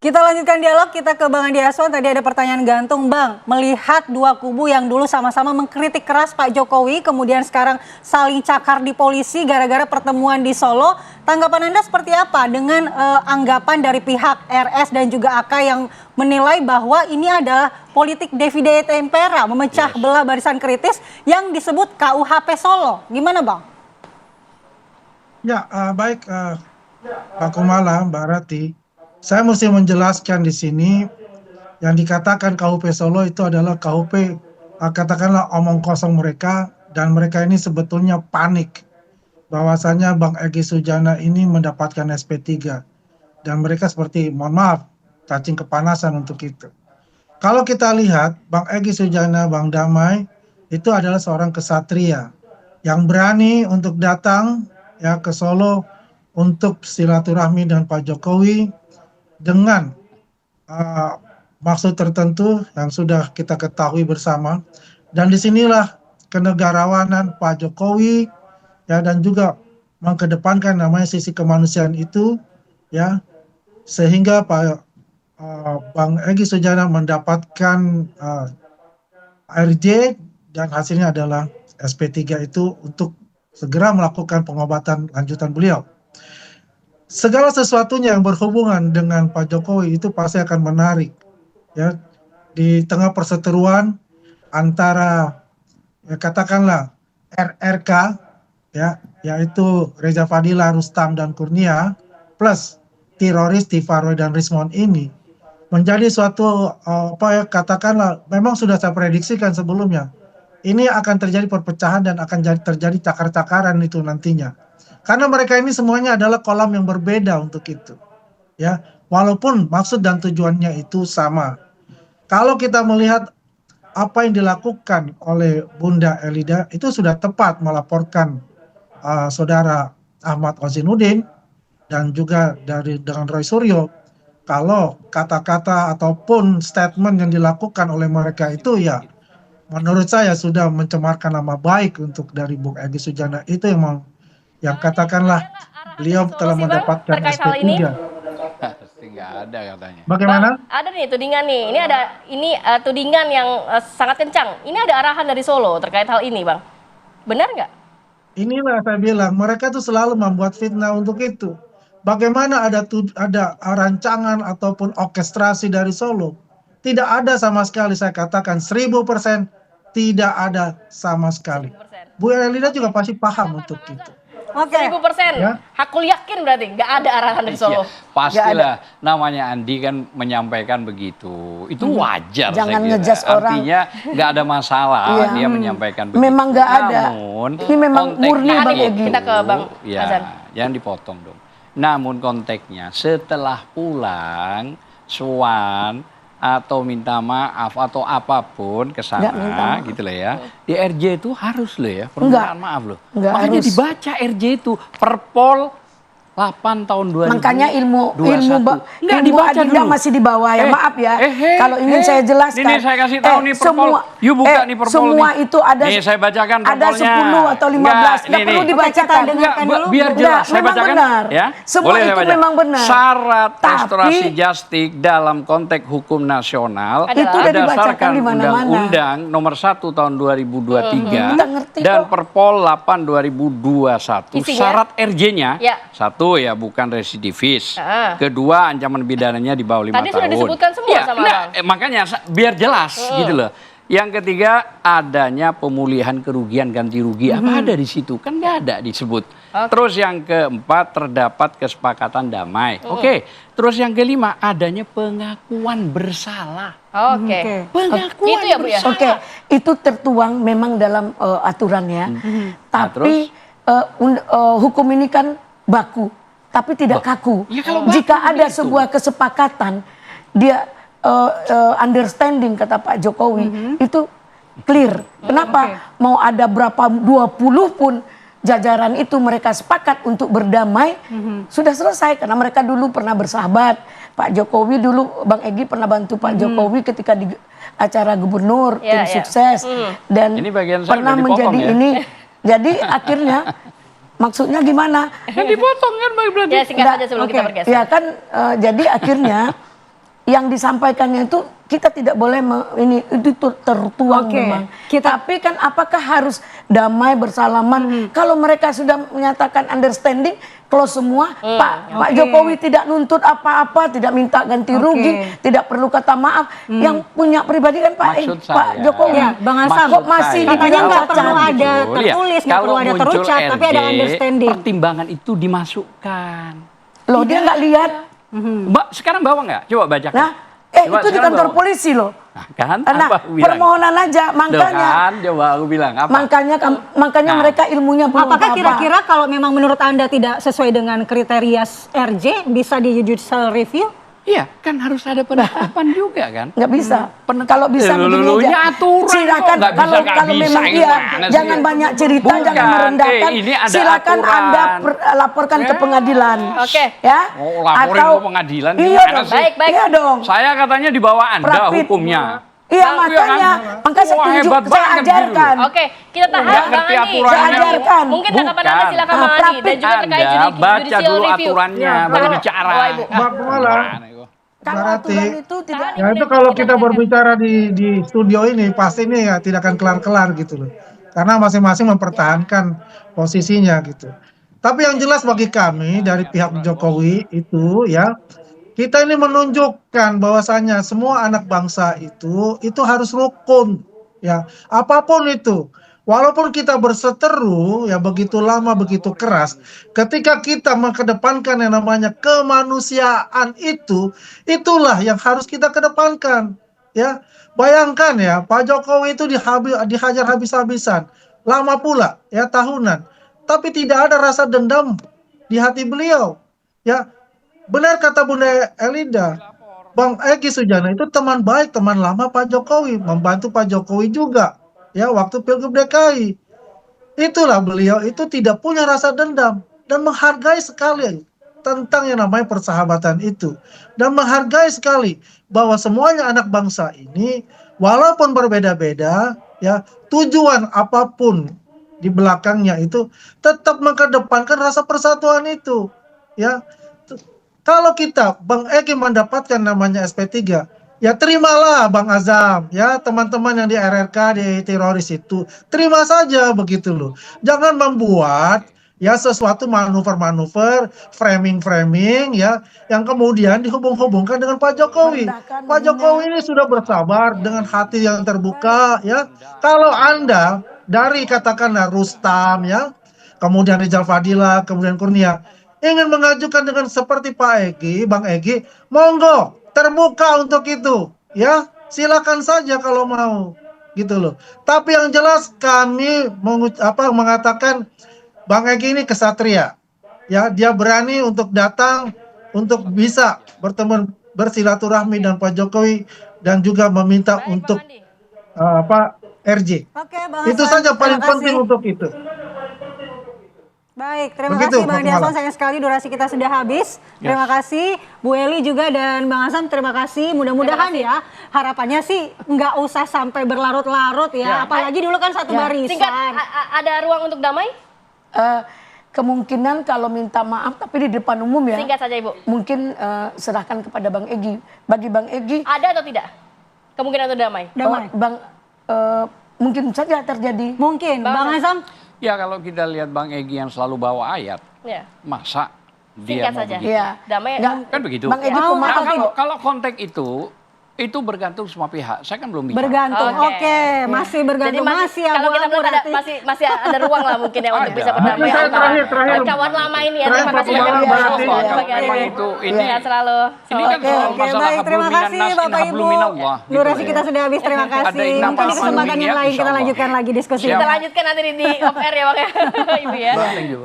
Kita lanjutkan dialog, kita ke Bang Andi Aswan. Tadi ada pertanyaan gantung, Bang. Melihat dua kubu yang dulu sama-sama mengkritik keras Pak Jokowi, kemudian sekarang saling cakar di polisi gara-gara pertemuan di Solo. Tanggapan Anda seperti apa dengan anggapan dari pihak RS dan juga AK yang menilai bahwa ini adalah politik divide et impera, memecah belah barisan kritis yang disebut KUHP Solo. Gimana, Bang? Ya, baik Pak Kumala, Mbak Rati. Saya mesti menjelaskan di sini yang dikatakan KUHP Solo itu adalah KUHP katakanlah omong kosong mereka, dan mereka ini sebetulnya panik bahwasanya Bang Egy Sujana ini mendapatkan SP3 dan mereka seperti mohon maaf cacing kepanasan untuk itu. Kalau kita lihat Bang Egy Sujana, Bang Damai itu adalah seorang kesatria yang berani untuk datang ya ke Solo untuk silaturahmi dengan Pak Jokowi dengan maksud tertentu yang sudah kita ketahui bersama, dan disinilah kenegarawanan Pak Jokowi ya, dan juga mengedepankan namanya sisi kemanusiaan itu ya, sehingga Bang Egy Sujana mendapatkan ARJ dan hasilnya adalah SP3 itu untuk segera melakukan pengobatan lanjutan beliau. Segala sesuatunya yang berhubungan dengan Pak Jokowi itu pasti akan menarik ya, di tengah perseteruan antara ya, katakanlah RRK ya, yaitu Reza Fadila, Rustam dan Kurnia plus teroris Tifaroy dan Rismon ini menjadi suatu katakanlah memang sudah saya prediksikan sebelumnya ini akan terjadi perpecahan dan akan terjadi cakar-cakaran itu nantinya. Karena mereka ini semuanya adalah kolam yang berbeda untuk itu. Ya, walaupun maksud dan tujuannya itu sama. Kalau kita melihat apa yang dilakukan oleh Bunda Elida itu sudah tepat melaporkan saudara Ahmad Ozinuddin dan juga dengan Roy Suryo. Kalau kata-kata ataupun statement yang dilakukan oleh mereka itu ya menurut saya sudah mencemarkan nama baik untuk dari Bung Egy Sujana itu yang katakanlah beliau telah mendapatkan SP3. Nggak ada katanya. Bagaimana? Bang, ada nih tudingan nih. Ini tudingan yang sangat kencang. Ini ada arahan dari Solo terkait hal ini, Bang. Benar nggak? Inilah saya bilang, mereka tuh selalu membuat fitnah untuk itu. Bagaimana ada rancangan ataupun orkestrasi dari Solo? Tidak ada sama sekali, saya katakan 1000% tidak ada sama sekali. 1000%. Bu Elida juga pasti paham untuk itu. Oke. 1000%. Ya. Hakul yakin berarti nggak ada arahan dari Solo. Pastilah, namanya Andi kan menyampaikan begitu. Itu wajar. Jangan saya kira. ngejudge orang. Artinya nggak ada masalah dia menyampaikan begitu. Memang nggak ada. Namun, ini memang murni Bang Egy. Kita ke Bang Azan. Jangan dipotong dong. Namun konteksnya setelah pulang, sowan atau minta maaf atau apapun ke sana gitu lah ya. Di RJ itu harus loh ya, permintaan maaf loh. Makanya harus. dibaca RJ itu Perpol 8 tahun 2021. Makanya ilmu dibaca masih di bawah ya. Maaf ya. Kalau ingin saya jelaskan. Ini saya kasih tahu nih Perpol. Yuk buka nih Perpol semua nih. itu ada. Nih saya bacakan Ada Perpolnya. 10 atau 15. Nggak perlu dibacakan. Biar jelas saya memang bacakan. benar. Ya. Semua Boleh itu saya baca. memang benar. Syarat restorasi justik dalam konteks hukum nasional itu udah dibacakan berdasarkan di mana-mana. Undang-Undang Nomor 1 Tahun 2023 Kita ngerti dan kok. Perpol 8 2021. Isinya? Syarat RJ-nya Ya. satu ya bukan residivis. Kedua ancaman pidananya di bawah 5 tahun. Tadi sudah disebutkan semua sama Bang. Makanya biar jelas gitu loh. Yang ketiga adanya pemulihan kerugian ganti rugi. Apa ada di situ? Kan nggak ada disebut. Terus yang keempat terdapat kesepakatan damai. Oke. Terus yang kelima adanya pengakuan bersalah. Oke. Pengakuan Gitu ya Bu ya? bersalah. Oke, itu tertuang memang dalam aturan ya. Tapi hukum ini kan baku, tapi tidak kaku. Ya, kalau baku Jika ada begitu. sebuah kesepakatan, dia understanding kata Pak Jokowi itu clear. Kenapa? Mau ada berapa 20 pun jajaran itu mereka sepakat untuk berdamai, sudah selesai karena mereka dulu pernah bersahabat. Pak Jokowi dulu, Bang Egy pernah bantu Pak Jokowi ketika di acara gubernur, tim sukses, dan Ini bagian saya pernah udah dipotong menjadi ya. ini. Jadi akhirnya maksudnya gimana? Kan dipotong kan berarti. Ya singkat saja sebelum kita bergeser. Ya kan, jadi akhirnya yang disampaikannya itu kita tidak boleh ini itu tertuang Oke, memang. kita- Tapi kan apakah harus damai bersalaman? Kalau mereka sudah menyatakan understanding, close semua, Pak Oke. Jokowi tidak nuntut apa-apa, tidak minta ganti Oke. rugi, tidak perlu kata maaf. Yang punya pribadi kan Maksud Pak saya, Jokowi. Ya, Bang Hasan, kok masih saya, katanya dibilang nggak perlu cacat? ada tertulis, nggak perlu ada muncul terucap, tapi ada RJ, understanding. pertimbangan itu dimasukkan. Loh dia nggak lihat. Mbak, sekarang bawa nggak? Coba bacakan. Nah, Coba itu di sekarang kantor bawa. polisi loh. Nah, kan? Nah, Apa aku bilang? permohonan aja, Tuh makanya. kan, coba aku bilang apa? Makanya Nah. mereka ilmunya belum Apakah apa-apa. kira-kira kalau memang menurut Anda tidak sesuai dengan kriteria RJ bisa di judicial review? Iya, kan harus ada penetapan juga kan? Nggak bisa. Penetapan. Kalau bisa begini Ini aja. aturan Silakan kok, nggak bisa, kalau nggak kalau bisa, memang iya, gimana sih? jangan banyak cerita, Bukan, jangan merendahkan. ini ada Silakan aturan. Anda laporkan ke pengadilan. Oke. Ya. Oh, laporin ke pengadilan, Iya gimana dong. sih? Baik. Iya dong. Saya katanya di bawah Anda Rapid. hukumnya. Iya Bang, makanya, kan? makanya saya Wah, tunjuk, hebat saya banget gitu ajarkan. Oke, kita tahan Nggak Bang ngerti Andi. aturannya. Saya ajarkan. Mungkin tanggapan Anda Bukan. silakan Bang Andi dan juga terkait Anda baca judicial dulu review. aturannya, Ya, baru kalau- bicara. Bapak, Ibu. Mbak Kumala, Gimana itu? Kalau Berarti- aturan itu tidak. ya itu kalau kita berbicara di studio ini pasti ini ya tidak akan kelar-kelar gitu loh. Karena masing-masing mempertahankan posisinya gitu. Tapi yang jelas bagi kami dari pihak Jokowi itu ya, kita ini menunjukkan bahwasanya semua anak bangsa itu harus rukun ya, apapun itu. Walaupun kita berseteru ya begitu lama begitu keras, ketika kita mengedepankan yang namanya kemanusiaan itulah yang harus kita kedepankan ya. Bayangkan ya, Pak Jokowi itu dihajar habis-habisan, lama pula ya tahunan, tapi tidak ada rasa dendam di hati beliau ya. Benar kata Bunda Elida, Bang Egy Sujana itu teman baik, teman lama Pak Jokowi, membantu Pak Jokowi juga ya waktu Pilgub DKI. Itulah beliau itu tidak punya rasa dendam dan menghargai sekali tentang yang namanya persahabatan itu, dan menghargai sekali bahwa semuanya anak bangsa ini walaupun berbeda-beda ya, tujuan apapun di belakangnya itu tetap mengedepankan rasa persatuan itu ya. Kalau kita Bang Egy mendapatkan namanya SP3, ya terimalah Bang Azam, ya teman-teman yang di RRK, di teroris itu, terima saja begitu loh. Jangan membuat ya sesuatu manuver-manuver, framing-framing ya, yang kemudian dihubung-hubungkan dengan Pak Jokowi. Pak Jokowi ini sudah bersabar dengan hati yang terbuka ya. Kalau Anda dari katakanlah Rustam ya, kemudian Rizal Fadila, kemudian Kurnia, ingin mengajukan dengan seperti Pak Egy, Bang Egy, monggo terbuka untuk itu, ya silakan saja kalau mau, gitu loh. Tapi yang jelas kami mengatakan Bang Egy ini kesatria, ya dia berani untuk datang untuk bisa bertemu bersilaturahmi dengan Pak Jokowi dan juga meminta Baik, untuk Bang Andi. RJ. Oke, Bang Itu Hasan, saja paling terima penting kasih. untuk itu. Baik, terima Begitu, kasih Bang Pak Andi Hasan, Kumala. sayang sekali durasi kita sudah habis. Terima kasih Bu Eli juga dan Bang Hasan, terima kasih. Mudah-mudahan ya harapannya sih nggak usah sampai berlarut-larut ya. Apalagi dulu kan satu Singkat, barisan. ada ruang untuk damai? Kemungkinan kalau minta maaf tapi di depan umum ya. Singkat saja Ibu. Mungkin serahkan kepada Bang Egy. Bagi Bang Egy, Ada atau tidak? Kemungkinan untuk damai? Damai. mungkin saja terjadi. Mungkin, Bang Azam. Ya kalau kita lihat Bang Egy yang selalu bawa ayat, Ya. masa dia Singkat mau saja. begitu? Iya. Damai. Nggak, Kan begitu. Bang Egy Mau pemaaf. atau Kalau konteks itu bergantung semua pihak. Saya kan belum bicara. Bergantung. Oke. Oke, masih Jadi bergantung. Masih kalau kita abu-abu melihat ada, nanti. masih ada ruang lah mungkin ya untuk Ada. bisa berdamai Saya antara terakhir. kawan lama ini ya. Terakhir, Terima kasih Pak banyak Kumala, Bu berarti. Sofo Kalau sebagai memang adik. itu ini Sehat selalu. Ini kan Oke, soal oke, masalah baik. hablum Terima minan kasih nas in Bapak hablum Ibu. minallah, gitu Durasi ya. kita sudah habis, terima kasih. Ada yang Mungkin di nampak kesempatan hablum yang ya, lain kita insya Allah. lanjutkan lagi diskusi. Siap. Kita lanjutkan nanti di off air ya Bang ya. Ibu ya. Thank you.